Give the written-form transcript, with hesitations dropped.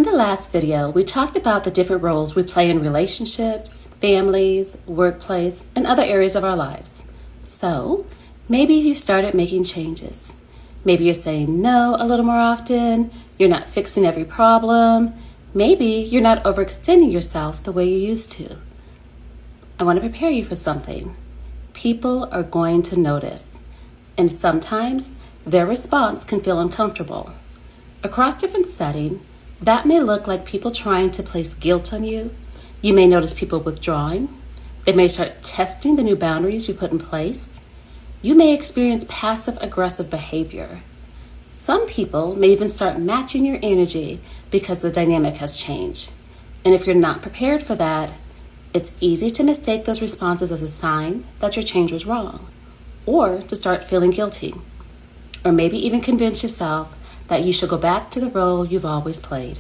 the last video, we talked about the different roles we play in relationships, families, workplace, and other areas of our lives. So, maybe you've started making changes. Maybe you're saying no a little more often, you're not fixing every problem, maybe you're not overextending yourself the way you used to. I want to prepare you for something. People are going to notice, and sometimes their response can feel uncomfortable. Across different settings, that may look like people trying to place guilt on you. You may notice people withdrawing. They may start testing the new boundaries you put in place. You may experience passive-aggressive behavior. Some people may even start matching your energy because the dynamic has changed. And if you're not prepared for that, it's easy to mistake those responses as a sign that your change was wrong, or to start feeling guilty, or maybe even convince yourself that you should go back to the role you've always played.